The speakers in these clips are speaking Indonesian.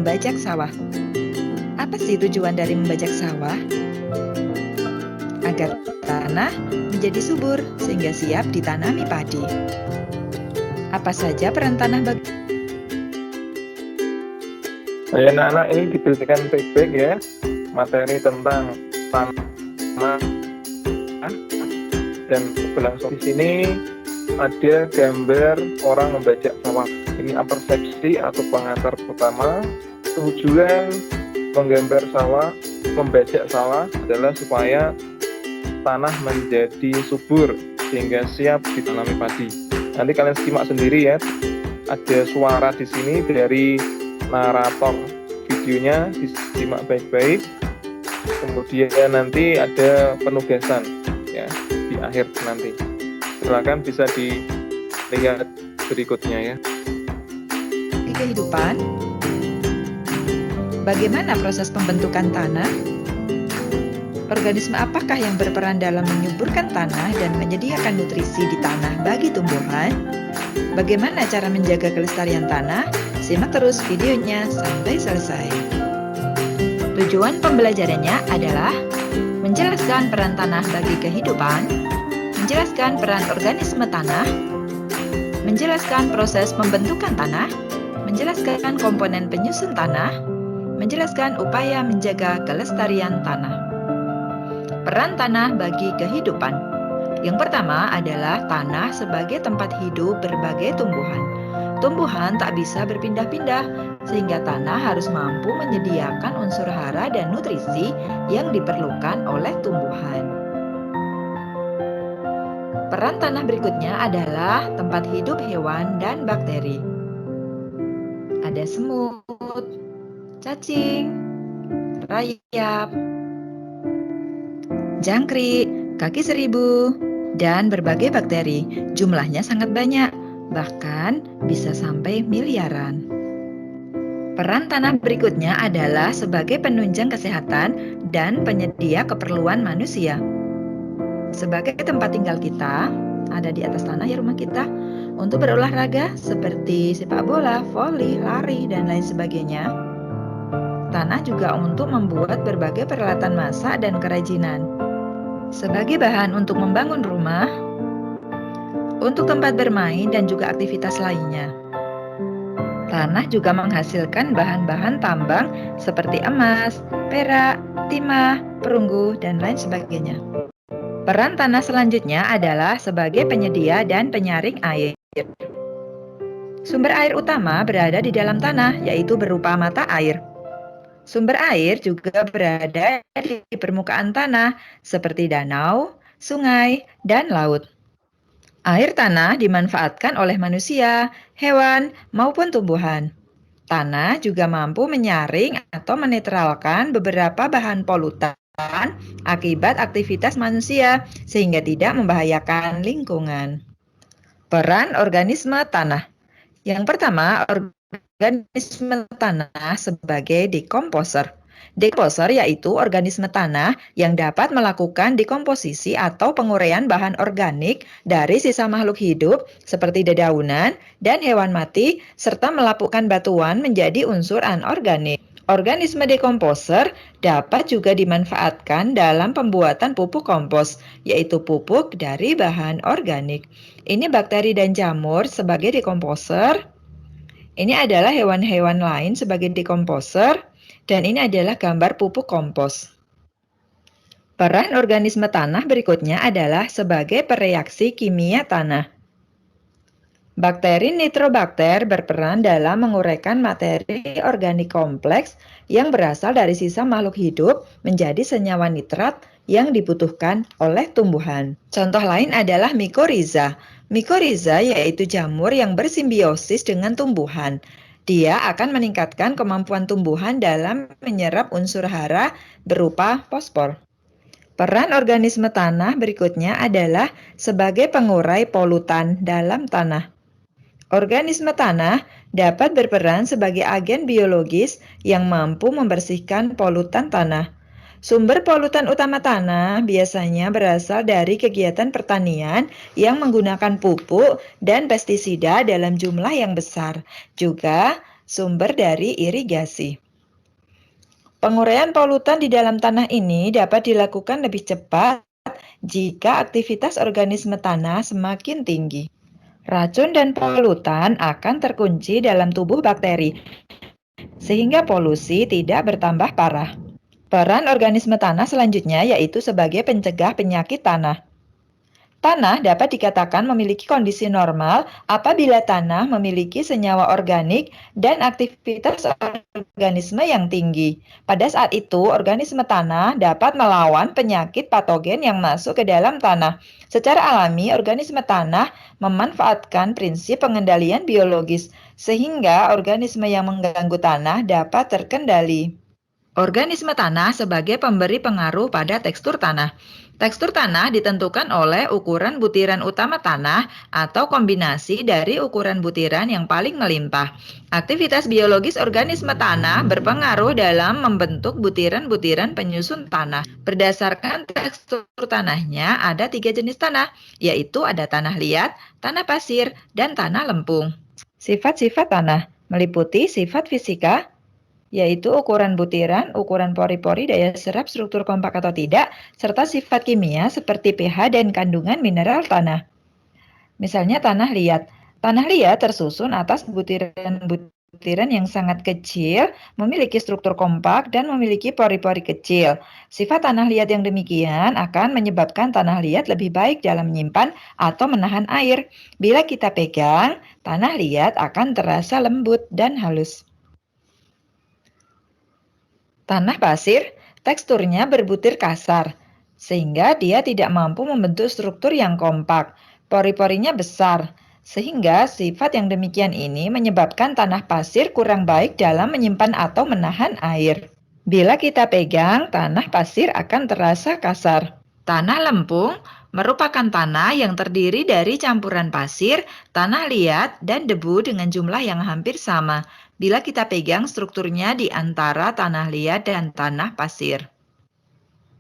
membajak sawah. Apa sih tujuan dari membajak sawah? Agar tanah menjadi subur sehingga siap ditanami padi. Apa saja peran tanah bagi... Anak-anak, ini diberikan baik-baik ya, materi tentang tanah dan berlangsung di sini ada gambar orang membajak sawah. Ini persepsi atau pengantar pertama. Tujuan menggambar sawah, membajak sawah adalah supaya tanah menjadi subur sehingga siap ditanami padi. Nanti kalian simak sendiri ya. Ada suara di sini dari narator videonya, disimak baik-baik. Kemudian nanti ada penugasan ya di akhir nanti. Silakan bisa dilihat berikutnya ya. Di kehidupan, bagaimana proses pembentukan tanah? Organisme apakah yang berperan dalam menyuburkan tanah dan menyediakan nutrisi di tanah bagi tumbuhan? Bagaimana cara menjaga kelestarian tanah? Simak terus videonya sampai selesai. Tujuan pembelajarannya adalah menjelaskan peran tanah bagi kehidupan, menjelaskan peran organisme tanah, menjelaskan proses pembentukan tanah, menjelaskan komponen penyusun tanah, menjelaskan upaya menjaga kelestarian tanah. Peran tanah bagi kehidupan. Yang pertama adalah tanah sebagai tempat hidup berbagai tumbuhan. Tumbuhan tak bisa berpindah-pindah, sehingga tanah harus mampu menyediakan unsur hara dan nutrisi yang diperlukan oleh tumbuhan. Peran tanah berikutnya adalah tempat hidup hewan dan bakteri. Ada semut, cacing, rayap, jangkrik, kaki seribu, dan berbagai bakteri. Jumlahnya sangat banyak, bahkan bisa sampai miliaran. Peran tanah berikutnya adalah sebagai penunjang kesehatan dan penyedia keperluan manusia. Sebagai tempat tinggal kita, ada di atas tanah ya rumah kita, untuk berolahraga seperti sepak bola, voli, lari, dan lain sebagainya. Tanah juga untuk membuat berbagai peralatan masak dan kerajinan. Sebagai bahan untuk membangun rumah, untuk tempat bermain dan juga aktivitas lainnya. Tanah juga menghasilkan bahan-bahan tambang seperti emas, perak, timah, perunggu, dan lain sebagainya. Peran tanah selanjutnya adalah sebagai penyedia dan penyaring air. Sumber air utama berada di dalam tanah, yaitu berupa mata air. Sumber air juga berada di permukaan tanah, seperti danau, sungai, dan laut. Air tanah dimanfaatkan oleh manusia, hewan, maupun tumbuhan. Tanah juga mampu menyaring atau menetralkan beberapa bahan polutan akibat aktivitas manusia, sehingga tidak membahayakan lingkungan. Peran organisme tanah. Yang pertama, organisme tanah sebagai dekomposer. Dekomposer yaitu organisme tanah yang dapat melakukan dekomposisi atau penguraian bahan organik dari sisa makhluk hidup seperti dedaunan dan hewan mati, serta melapukkan batuan menjadi unsur anorganik. Organisme dekomposer dapat juga dimanfaatkan dalam pembuatan pupuk kompos, yaitu pupuk dari bahan organik. Ini bakteri dan jamur sebagai dekomposer. Ini adalah hewan-hewan lain sebagai dekomposer, dan ini adalah gambar pupuk kompos. Peran organisme tanah berikutnya adalah sebagai pereaksi kimia tanah. Bakteri nitrobakter berperan dalam menguraikan materi organik kompleks yang berasal dari sisa makhluk hidup menjadi senyawa nitrat yang dibutuhkan oleh tumbuhan. Contoh lain adalah mikoriza. Mikoriza yaitu jamur yang bersimbiosis dengan tumbuhan. Dia akan meningkatkan kemampuan tumbuhan dalam menyerap unsur hara berupa fosfor. Peran organisme tanah berikutnya adalah sebagai pengurai polutan dalam tanah. Organisme tanah dapat berperan sebagai agen biologis yang mampu membersihkan polutan tanah. Sumber polutan utama tanah biasanya berasal dari kegiatan pertanian yang menggunakan pupuk dan pestisida dalam jumlah yang besar. Juga sumber dari irigasi. Penguraian polutan di dalam tanah ini dapat dilakukan lebih cepat jika aktivitas organisme tanah semakin tinggi. Racun dan polutan akan terkunci dalam tubuh bakteri, sehingga polusi tidak bertambah parah. Peran organisme tanah selanjutnya yaitu sebagai pencegah penyakit tanah. Tanah dapat dikatakan memiliki kondisi normal apabila tanah memiliki senyawa organik dan aktivitas organisme yang tinggi. Pada saat itu, organisme tanah dapat melawan penyakit patogen yang masuk ke dalam tanah. Secara alami, organisme tanah memanfaatkan prinsip pengendalian biologis, sehingga organisme yang mengganggu tanah dapat terkendali. Organisme tanah sebagai pemberi pengaruh pada tekstur tanah. Tekstur tanah ditentukan oleh ukuran butiran utama tanah atau kombinasi dari ukuran butiran yang paling melimpah. Aktivitas biologis organisme tanah berpengaruh dalam membentuk butiran-butiran penyusun tanah. Berdasarkan tekstur tanahnya, ada 3 jenis tanah, yaitu ada tanah liat, tanah pasir, dan tanah lempung. Sifat-sifat tanah meliputi sifat fisika, yaitu ukuran butiran, ukuran pori-pori, daya serap, struktur kompak atau tidak, serta sifat kimia seperti pH dan kandungan mineral tanah. Misalnya tanah liat. Tanah liat tersusun atas butiran-butiran yang sangat kecil, memiliki struktur kompak, dan memiliki pori-pori kecil. Sifat tanah liat yang demikian akan menyebabkan tanah liat lebih baik dalam menyimpan atau menahan air. Bila kita pegang, tanah liat akan terasa lembut dan halus. Tanah pasir teksturnya berbutir kasar, sehingga dia tidak mampu membentuk struktur yang kompak. Pori-porinya besar, sehingga sifat yang demikian ini menyebabkan tanah pasir kurang baik dalam menyimpan atau menahan air. Bila kita pegang, tanah pasir akan terasa kasar. Tanah lempung merupakan tanah yang terdiri dari campuran pasir, tanah liat, dan debu dengan jumlah yang hampir sama. Bila kita pegang strukturnya di antara tanah liat dan tanah pasir.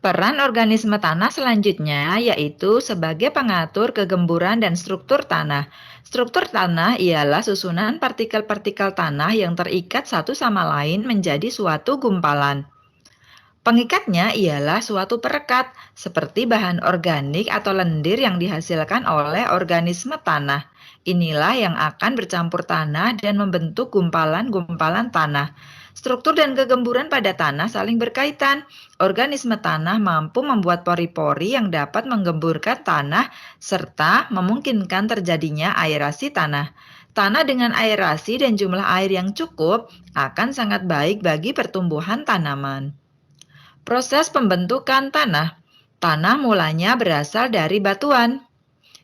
Peran organisme tanah selanjutnya yaitu sebagai pengatur kegemburan dan struktur tanah. Struktur tanah ialah susunan partikel-partikel tanah yang terikat satu sama lain menjadi suatu gumpalan. Pengikatnya ialah suatu perekat, seperti bahan organik atau lendir yang dihasilkan oleh organisme tanah. Inilah yang akan bercampur tanah dan membentuk gumpalan-gumpalan tanah. Struktur dan kegemburan pada tanah saling berkaitan. Organisme tanah mampu membuat pori-pori yang dapat menggemburkan tanah serta memungkinkan terjadinya aerasi tanah. Tanah dengan aerasi dan jumlah air yang cukup akan sangat baik bagi pertumbuhan tanaman. Proses pembentukan tanah. Tanah mulanya berasal dari batuan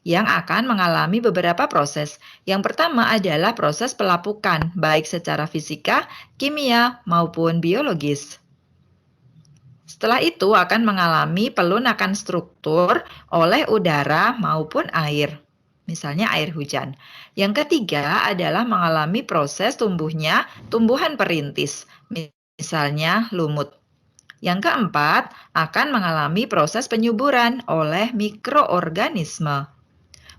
yang akan mengalami beberapa proses. Yang pertama adalah proses pelapukan, baik secara fisika, kimia, maupun biologis. Setelah itu akan mengalami pelunakan struktur oleh udara maupun air, misalnya air hujan. Yang ketiga adalah mengalami proses tumbuhnya tumbuhan perintis, misalnya lumut. Yang keempat akan mengalami proses penyuburan oleh mikroorganisme.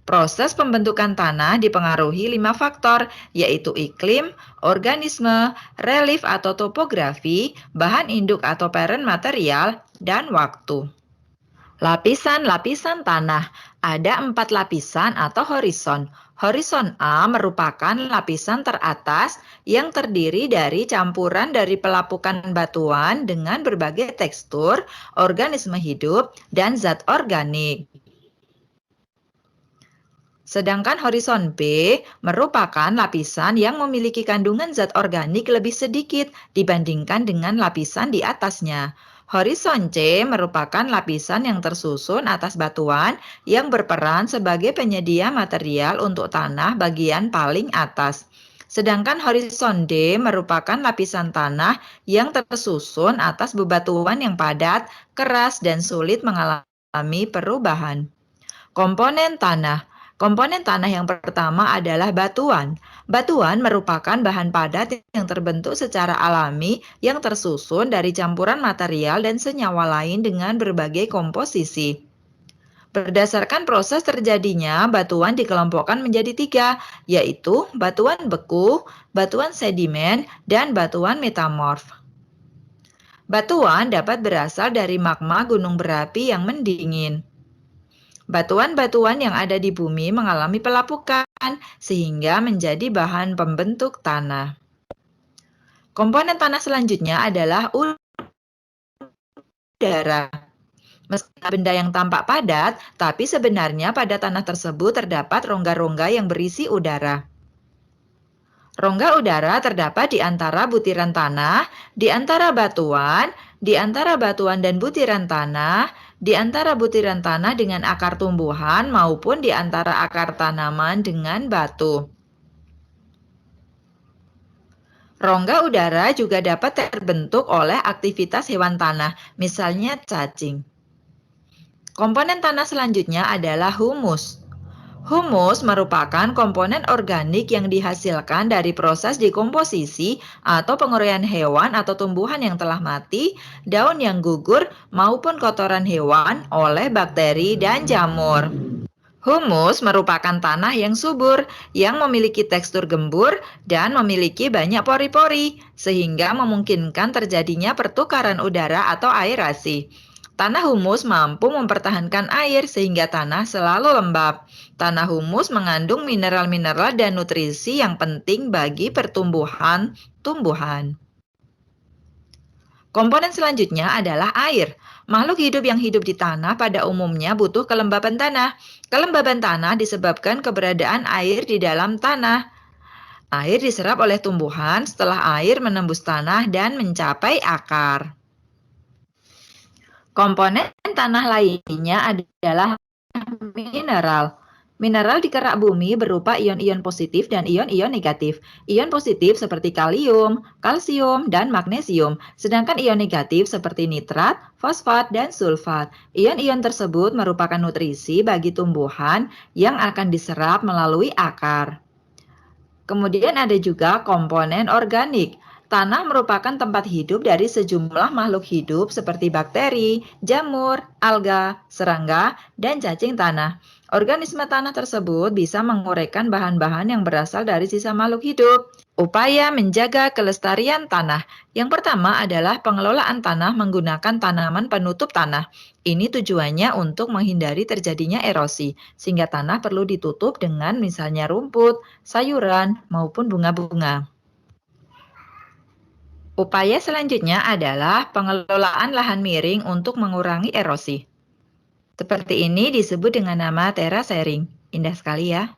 Proses pembentukan tanah dipengaruhi 5 faktor, yaitu iklim, organisme, relief atau topografi, bahan induk atau parent material, dan waktu. Lapisan-lapisan tanah. Ada 4 lapisan atau horizon. Horizon A merupakan lapisan teratas yang terdiri dari campuran dari pelapukan batuan dengan berbagai tekstur, organisme hidup, dan zat organik. Sedangkan horizon B merupakan lapisan yang memiliki kandungan zat organik lebih sedikit dibandingkan dengan lapisan di atasnya. Horizon C merupakan lapisan yang tersusun atas batuan yang berperan sebagai penyedia material untuk tanah bagian paling atas. Sedangkan horizon D merupakan lapisan tanah yang tersusun atas bebatuan yang padat, keras, dan sulit mengalami perubahan. Komponen tanah. Komponen tanah yang pertama adalah batuan. Batuan merupakan bahan padat yang terbentuk secara alami yang tersusun dari campuran material dan senyawa lain dengan berbagai komposisi. Berdasarkan proses terjadinya, batuan dikelompokkan menjadi 3, yaitu batuan beku, batuan sedimen, dan batuan metamorf. Batuan dapat berasal dari magma gunung berapi yang mendingin. Batuan-batuan yang ada di bumi mengalami pelapukan, sehingga menjadi bahan pembentuk tanah. Komponen tanah selanjutnya adalah udara. Meski benda yang tampak padat, tapi sebenarnya pada tanah tersebut terdapat rongga-rongga yang berisi udara. Rongga udara terdapat di antara butiran tanah, di antara batuan dan butiran tanah, di antara butiran tanah dengan akar tumbuhan, maupun di antara akar tanaman dengan batu. Rongga udara juga dapat terbentuk oleh aktivitas hewan tanah, misalnya cacing. Komponen tanah selanjutnya adalah humus. Humus merupakan komponen organik yang dihasilkan dari proses dekomposisi atau penguraian hewan atau tumbuhan yang telah mati, daun yang gugur, maupun kotoran hewan oleh bakteri dan jamur. Humus merupakan tanah yang subur, yang memiliki tekstur gembur dan memiliki banyak pori-pori, sehingga memungkinkan terjadinya pertukaran udara atau aerasi. Tanah humus mampu mempertahankan air sehingga tanah selalu lembab. Tanah humus mengandung mineral-mineral dan nutrisi yang penting bagi pertumbuhan tumbuhan. Komponen selanjutnya adalah air. Makhluk hidup yang hidup di tanah pada umumnya butuh kelembaban tanah. Kelembaban tanah disebabkan keberadaan air di dalam tanah. Air diserap oleh tumbuhan setelah air menembus tanah dan mencapai akar. Komponen tanah lainnya adalah mineral. Mineral di kerak bumi berupa ion-ion positif dan ion-ion negatif. Ion positif seperti kalium, kalsium, dan magnesium, sedangkan ion negatif seperti nitrat, fosfat, dan sulfat. Ion-ion tersebut merupakan nutrisi bagi tumbuhan yang akan diserap melalui akar. Kemudian ada juga komponen organik. Tanah merupakan tempat hidup dari sejumlah makhluk hidup seperti bakteri, jamur, alga, serangga, dan cacing tanah. Organisme tanah tersebut bisa menguraikan bahan-bahan yang berasal dari sisa makhluk hidup. Upaya menjaga kelestarian tanah. Yang pertama adalah pengelolaan tanah menggunakan tanaman penutup tanah. Ini tujuannya untuk menghindari terjadinya erosi, sehingga tanah perlu ditutup dengan misalnya rumput, sayuran, maupun bunga-bunga. Upaya selanjutnya adalah pengelolaan lahan miring untuk mengurangi erosi. Seperti ini disebut dengan nama terracering. Indah sekali ya.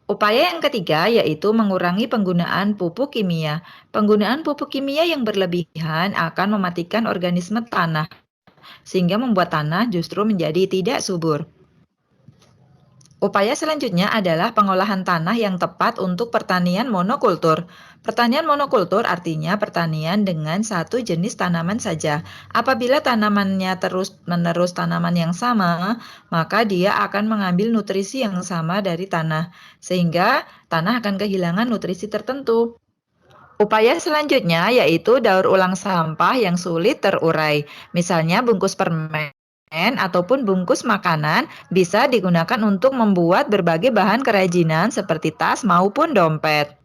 Upaya yang ketiga yaitu mengurangi penggunaan pupuk kimia. Penggunaan pupuk kimia yang berlebihan akan mematikan organisme tanah, sehingga membuat tanah justru menjadi tidak subur. Upaya selanjutnya adalah pengolahan tanah yang tepat untuk pertanian monokultur. Pertanian monokultur artinya pertanian dengan satu jenis tanaman saja. Apabila tanamannya terus-menerus tanaman yang sama, maka dia akan mengambil nutrisi yang sama dari tanah, sehingga tanah akan kehilangan nutrisi tertentu. Upaya selanjutnya yaitu daur ulang sampah yang sulit terurai. Misalnya bungkus permen ataupun bungkus makanan bisa digunakan untuk membuat berbagai bahan kerajinan seperti tas maupun dompet.